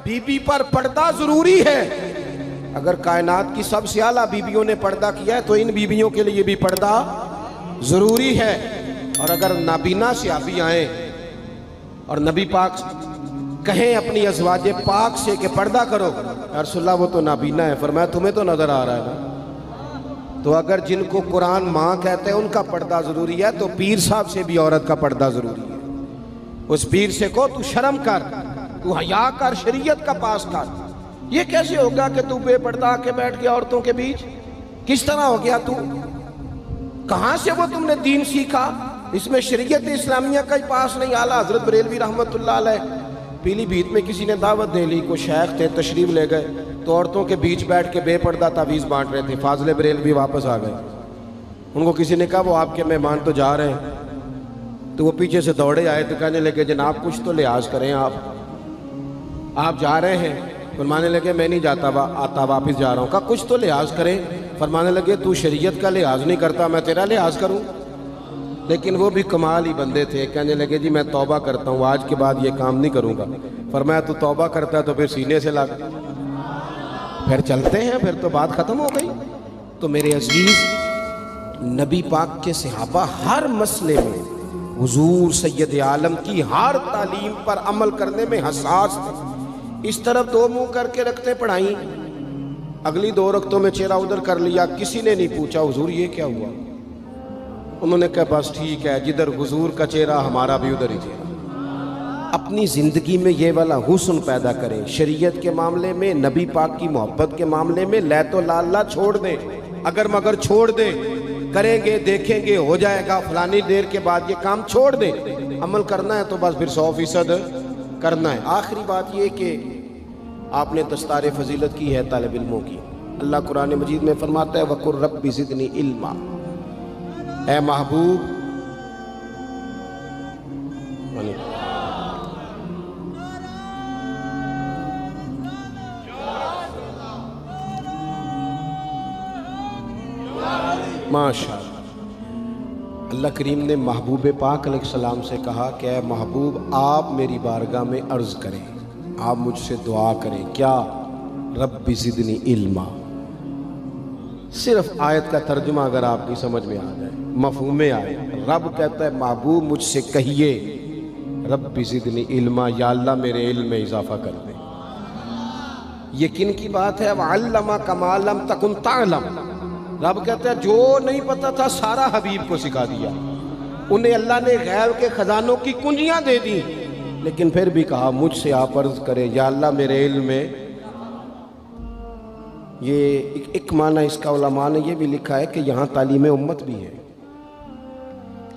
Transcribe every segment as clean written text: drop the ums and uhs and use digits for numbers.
بیوی پر پردہ ضروری ہے۔ اگر کائنات کی سب سے اعلیٰ بیویوں نے پردہ کیا ہے تو ان بیویوں کے لیے بھی پردہ ضروری ہے۔ اور اگر نابینا صحابی آئیں اور نبی پاک کہیں اپنی ازواج پاک سے کہ پردہ کرو، یا رسول اللہ وہ تو نابینا ہے، فرمایا تمہیں تو نظر آ رہا ہے نا۔ تو اگر جن کو قرآن ماں کہتے ہیں ان کا پردہ ضروری ہے تو پیر صاحب سے بھی عورت کا پردہ ضروری ہے۔ اس پیر سے کو تو شرم کر، تو حیا کر، شریعت کا پاس کر۔ یہ کیسے ہوگا کہ تو بے پردہ کے بیٹھ گیا عورتوں کے بیچ؟ کس طرح ہو گیا تو؟ کہاں سے وہ تم نے دین سیکھا؟ اس میں شریعت اسلامیہ کا ہی پاس نہیں۔ اعلیٰ حضرت بریلوی رحمت اللہ علیہ پیلی بھیت میں کسی نے دعوت دے لی، کو شیخ تھے تشریف لے گئے تو عورتوں کے بیچ بیٹھ کے بے پردہ تعویذ بانٹ رہے تھے۔ فاضل بریلوی واپس آ گئے، ان کو کسی نے کہا وہ آپ کے مہمان تو جا رہے ہیں، تو وہ پیچھے سے دوڑے آئے تو کہنے لگے جناب کچھ تو لحاظ کریں، آپ جا رہے ہیں؟ فرمانے لگے میں نہیں جاتا آتا، واپس جا رہا ہوں۔ کہا کچھ تو لحاظ کریں۔ فرمانے لگے تو شریعت کا لحاظ نہیں کرتا، میں تیرا لحاظ کروں؟ لیکن وہ بھی کمال ہی بندے تھے، کہنے لگے جی میں توبہ کرتا ہوں، آج کے بعد یہ کام نہیں کروں گا۔ فرمایا تو توبہ کرتا ہے تو پھر سینے سے لگ، پھر چلتے ہیں، پھر تو بات ختم ہو گئی۔ تو میرے عزیز، نبی پاک کے صحابہ ہر مسئلے میں حضور سید عالم کی ہر تعلیم پر عمل کرنے میں حساس تھے۔ اس طرف دو منہ کر کے رکھتے پڑھائیں، اگلی 2 رکعتوں میں چہرہ ادھر کر لیا، کسی نے نہیں پوچھا حضور یہ کیا ہوا؟ انہوں نے کہا بس ٹھیک ہے، جدھر حضور کا چہرہ ہمارا بھی ادھر ہی چہرہ۔ اپنی زندگی میں یہ والا حسن پیدا کریں، شریعت کے معاملے میں، نبی پاک کی محبت کے معاملے میں لیت و لالا چھوڑ دیں، اگر مگر چھوڑ دیں، کریں گے دیکھیں گے ہو جائے گا فلانی دیر کے بعد، یہ کام چھوڑ دیں۔ عمل کرنا ہے تو بس پھر 100% کرنا ہے۔ آخری بات یہ کہ آپ نے دستار فضیلت کی ہے طالب علموں کی۔ اللہ قرآن مجید میں فرماتا ہے وَقُلْ رَبِّ زِدْنِی عِلْمًا، اے محبوب ماشاء اللہ کریم نے محبوب پاک علیہ السلام سے کہا کہ اے محبوب آپ میری بارگاہ میں عرض کریں، آپ مجھ سے دعا کریں، کیا؟ رب زدنی علما۔ صرف آیت کا ترجمہ اگر آپ کی سمجھ میں آ جائے، مفہوم میں آئے، رب کہتا ہے محبوب مجھ سے کہیے رب زدنی علما، یا اللہ میرے علم میں اضافہ کر دے۔ یہ کن کی بات ہے؟ وَعَلَّمَكَ مَا لَمْ تَكُنْ تَعْلَمْ۔ رب کہتا ہے جو نہیں پتا تھا سارا حبیب کو سکھا دیا، انہیں اللہ نے غیب کے خزانوں کی کنجیاں دے دی، لیکن پھر بھی کہا مجھ سے آپ عرض کریں یا اللہ میرے علم میں۔ یہ ایک معنی اس کا علماء نے یہ بھی لکھا ہے کہ یہاں تعلیم امت بھی ہے،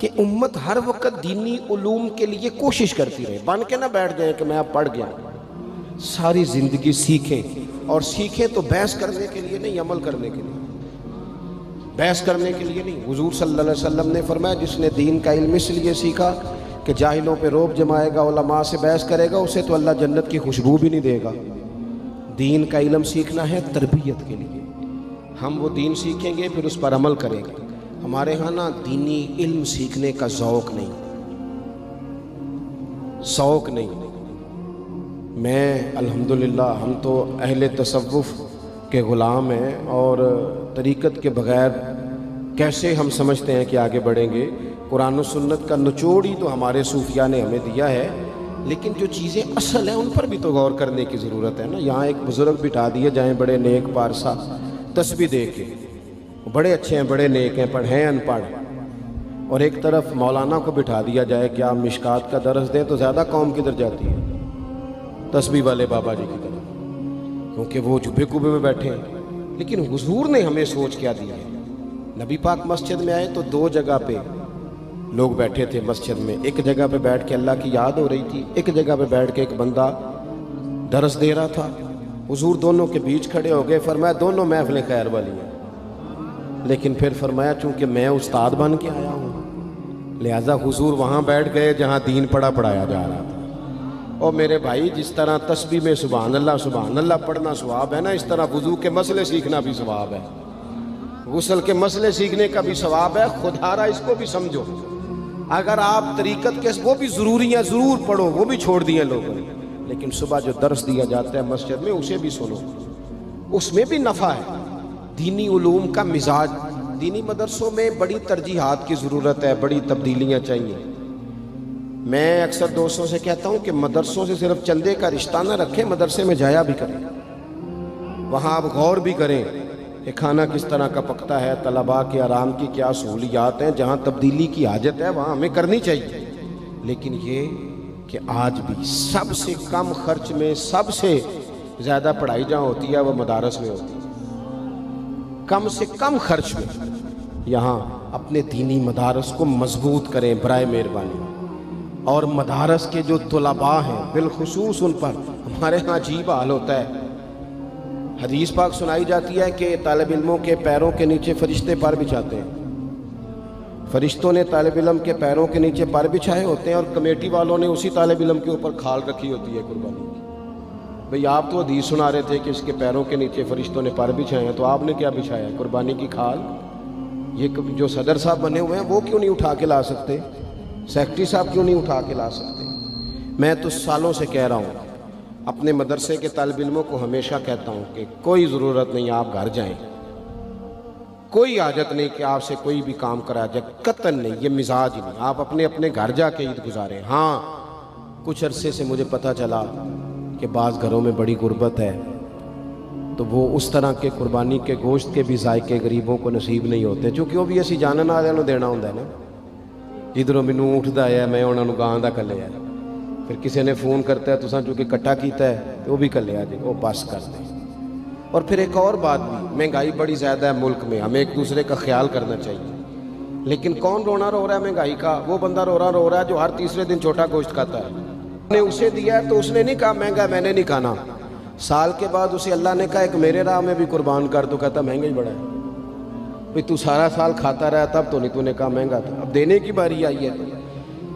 کہ امت ہر وقت دینی علوم کے لیے کوشش کرتی رہے، بن کے نہ بیٹھ جائیں کہ میں اب پڑھ گیا، ساری زندگی سیکھیں، اور سیکھیں تو بحث کرنے کے لیے نہیں، عمل کرنے کے لیے، بحث کرنے کے لیے نہیں۔ حضور صلی اللہ علیہ وسلم نے فرمایا جس نے دین کا علم اس لیے سیکھا کہ جاہلوں پہ روب جمائے گا، علماء سے بحث کرے گا، اسے تو اللہ جنت کی خوشبو بھی نہیں دے گا۔ دین کا علم سیکھنا ہے تربیت کے لیے، ہم وہ دین سیکھیں گے پھر اس پر عمل کریں گے۔ ہمارے ہاں نا دینی علم سیکھنے کا ذوق نہیں، ذوق نہیں۔ میں الحمدللہ ہم تو اہل تصوف کے غلام ہیں، اور طریقت کے بغیر کیسے ہم سمجھتے ہیں کہ آگے بڑھیں گے؟ قرآن و سنت کا نچوڑ ہی تو ہمارے صوفیاء نے ہمیں دیا ہے، لیکن جو چیزیں اصل ہیں ان پر بھی تو غور کرنے کی ضرورت ہے نا۔ یہاں ایک بزرگ بٹھا دیے جائیں بڑے نیک پارسا، تسبیح دے کے، بڑے اچھے ہیں، بڑے نیک ہیں، پڑھیں ان پڑھ، اور ایک طرف مولانا کو بٹھا دیا جائے کہ آپ مشکات کا درس دیں، تو زیادہ قوم کدھر جاتی ہے؟ تسبیح والے بابا جی کی طرف، کیونکہ وہ جبے کبے میں بیٹھے ہیں۔ لیکن حضور نے ہمیں سوچ کیا دی ہے؟ نبی پاک مسجد میں آئے تو 2 جگہ پہ لوگ بیٹھے تھے مسجد میں، ایک جگہ پہ بیٹھ کے اللہ کی یاد ہو رہی تھی، ایک جگہ پہ بیٹھ کے ایک بندہ درس دے رہا تھا۔ حضور دونوں کے بیچ کھڑے ہو گئے، فرمایا دونوں محفلیں خیر والی ہیں، لیکن پھر فرمایا چونکہ میں استاد بن کے آیا ہوں، لہٰذا حضور وہاں بیٹھ گئے جہاں دین پڑھایا جا رہا تھا۔ اور میرے بھائی جس طرح تسبیح میں سبحان اللہ پڑھنا ثواب ہے نا، اس طرح وضو کے مسئلے سیکھنا بھی ثواب ہے، غسل کے مسئلے سیکھنے کا بھی ثواب ہے۔ خدا را اس کو بھی سمجھو، اگر آپ طریقت کے وہ بھی ضروری ہیں ضرور پڑھو، وہ بھی چھوڑ دیے لوگوں نے، لیکن صبح جو درس دیا جاتا ہے مسجد میں اسے بھی سنو، اس میں بھی نفع ہے۔ دینی علوم کا مزاج، دینی مدرسوں میں بڑی ترجیحات کی ضرورت ہے، بڑی تبدیلیاں چاہیے۔ میں اکثر دوستوں سے کہتا ہوں کہ مدرسوں سے صرف چندے کا رشتہ نہ رکھیں، مدرسے میں جایا بھی کریں، وہاں آپ غور بھی کریں کہ کھانا کس طرح کا پکتا ہے، طلباء کے آرام کی کیا سہولیات ہیں، جہاں تبدیلی کی حاجت ہے وہاں ہمیں کرنی چاہیے۔ لیکن یہ کہ آج بھی سب سے کم خرچ میں سب سے زیادہ پڑھائی جہاں ہوتی ہے وہ مدارس میں ہوتی ہے، کم سے کم خرچ میں۔ یہاں اپنے دینی مدارس کو مضبوط کریں برائے مہربانی، اور مدارس کے جو طلباء ہیں بالخصوص ان پر ہمارے ہاں عجیب حال ہوتا ہے۔ حدیث پاک سنائی جاتی ہے کہ طالب علموں کے پیروں کے نیچے فرشتے پر بچھاتے ہیں، فرشتوں نے طالب علم کے پیروں کے نیچے پر بچھائے ہوتے ہیں، اور کمیٹی والوں نے اسی طالب علم کے اوپر کھال رکھی ہوتی ہے قربانی کی۔ بھئی آپ تو حدیث سنا رہے تھے کہ اس کے پیروں کے نیچے فرشتوں نے پر بچھائے ہیں، تو آپ نے کیا بچھایا ہے؟ قربانی کی کھال۔ یہ جو صدر صاحب بنے ہوئے ہیں وہ کیوں نہیں اٹھا کے لا سکتے؟ سیکرٹری صاحب کیوں نہیں اٹھا کے لا سکتے؟ میں تو سالوں سے کہہ رہا ہوں، اپنے مدرسے کے طالب علموں کو ہمیشہ کہتا ہوں کہ کوئی ضرورت نہیں آپ گھر جائیں، کوئی حاجت نہیں کہ آپ سے کوئی بھی کام کرا جائے، قطعاً نہیں، یہ مزاج ہی نہیں۔ آپ اپنے گھر جا کے عید گزاریں۔ ہاں کچھ عرصے سے مجھے پتہ چلا کہ بعض گھروں میں بڑی غربت ہے، تو وہ اس طرح کے قربانی کے گوشت کے بھی ذائقے غریبوں کو نصیب نہیں ہوتے، چونکہ وہ بھی اسی جانن والوں ਨੂੰ ਦੇਣਾ ਹੁੰਦਾ ہے نا۔ جدھروں مینوں اٹھدا ہے میں انہاں نوں گاں دا کلیا، پھر کسی نے فون کرتا ہے تساں چونکہ کٹھا کیتا ہے تو وہ بھی کلیا جی، وہ بس کر دیں۔ اور پھر ایک اور بات بھی، مہنگائی بڑی زیادہ ہے ملک میں، ہمیں ایک دوسرے کا خیال کرنا چاہیے، لیکن کون رونا رو رہا ہے مہنگائی کا؟ وہ بندہ رو رہا ہے جو ہر تیسرے دن چھوٹا گوشت کھاتا ہے۔ نے اسے دیا ہے تو اس نے نہیں کہا مہنگا میں نے نہیں کھانا، سال کے بعد اسے اللہ نے کہا ایک میرے راہ میں بھی قربان کر، تو کہتا مہنگا ہی بڑا ہے۔ بھئی تو سارا سال کھاتا رہا تب تو نہیں، تو نے کہا مہنگا تھا، اب دینے کی باری آئی ہے۔ تو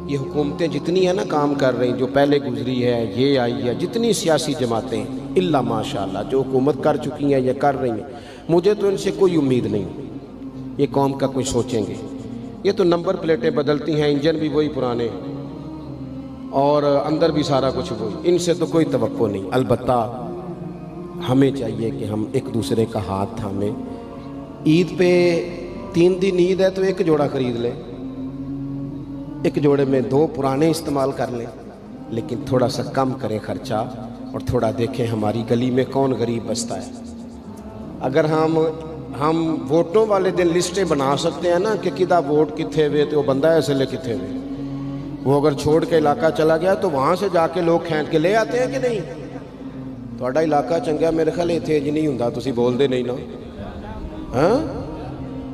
یہ حکومتیں جتنی ہیں نا کام کر رہی، جو پہلے گزری ہے، یہ آئی ہے، جتنی سیاسی جماعتیں اللہ ماشاءاللہ جو حکومت کر چکی ہیں یا کر رہی ہیں، مجھے تو ان سے کوئی امید نہیں یہ قوم کا کچھ سوچیں گے۔ یہ تو نمبر پلیٹیں بدلتی ہیں، انجن بھی وہی پرانے اور اندر بھی سارا کچھ وہی، ان سے تو کوئی توقع نہیں۔ البتہ ہمیں چاہیے کہ ہم ایک دوسرے کا ہاتھ تھامیں۔ عید پہ 3 دن عید ہے تو ایک جوڑا خرید لیں، ایک جوڑے میں 2 پرانے استعمال کر لیں، لیکن تھوڑا سا کم کریں خرچہ، اور تھوڑا دیکھیں ہماری گلی میں کون غریب بستا ہے۔ اگر ہم ووٹوں والے دن لسٹیں بنا سکتے ہیں نا کہ کدھا ووٹ کتھے ہوئے تو وہ بندہ ایسے لے کتھے ہوئے، وہ اگر چھوڑ کے علاقہ چلا گیا تو وہاں سے جا کے لوگ کھینچ کے لے آتے ہیں کہ نہیں؟ تھوڑا علاقہ چنگا میرے خیال اتنے جی نہیں ہوں، تسی بول دے نہیں نا، ہاں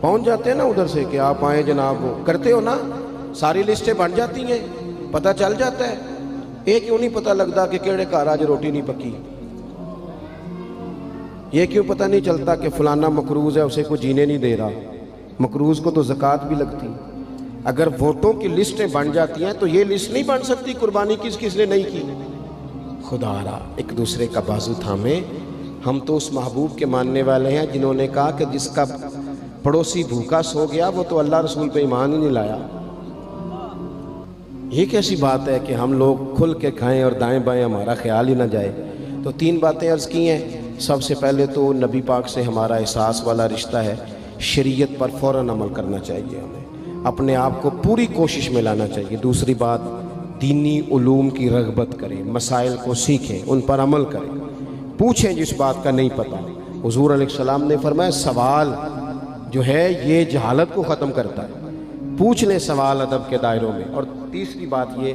پہنچ جاتے ہیں نا ادھر سے کہ آپ آئیں جناب، وہ کرتے ہو نا، ساری لسٹیں بن جاتی ہیں، پتہ چل جاتا ہے۔ یہ کیوں نہیں پتہ لگتا کہ کیڑے گھر آج روٹی نہیں پکی؟ یہ کیوں پتہ نہیں چلتا کہ فلانا مقروض ہے اسے کوئی جینے نہیں دے رہا؟ مقروض کو تو زکوٰۃ بھی لگتی۔ اگر ووٹوں کی لسٹیں بن جاتی ہیں تو یہ لسٹ نہیں بن سکتی قربانی کس کس نے نہیں کی۔ خدا را ایک دوسرے کا بازو تھامیں۔ ہم تو اس محبوب کے ماننے والے ہیں جنہوں نے کہا کہ جس کا پڑوسی بھوکا سو گیا وہ تو اللہ رسول پہ ایمان ہی نہیں لایا۔ یہ کیسی بات ہے کہ ہم لوگ کھل کے کھائیں اور دائیں بائیں ہمارا خیال ہی نہ جائے؟ تو 3 باتیں عرض کی ہیں۔ سب سے پہلے تو نبی پاک سے ہمارا احساس والا رشتہ ہے، شریعت پر فوراً عمل کرنا چاہیے، ہمیں اپنے آپ کو پوری کوشش میں لانا چاہیے۔ دوسری بات، دینی علوم کی رغبت کریں، مسائل کو سیکھیں، ان پر عمل کریں، پوچھیں جس بات کا نہیں پتہ۔ حضور علیہ السلام نے فرمایا سوال جو ہے یہ جہالت کو ختم کرتا ہے، پوچھ لیں سوال ادب کے دائروں میں۔ اور تیسری بات یہ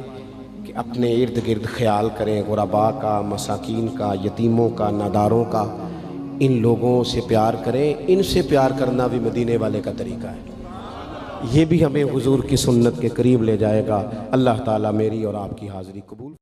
کہ اپنے ارد گرد خیال کریں، غرباء کا، مساکین کا، یتیموں کا، ناداروں کا، ان لوگوں سے پیار کریں۔ ان سے پیار کرنا بھی مدینے والے کا طریقہ ہے، یہ بھی ہمیں حضور کی سنت کے قریب لے جائے گا۔ اللہ تعالیٰ میری اور آپ کی حاضری قبول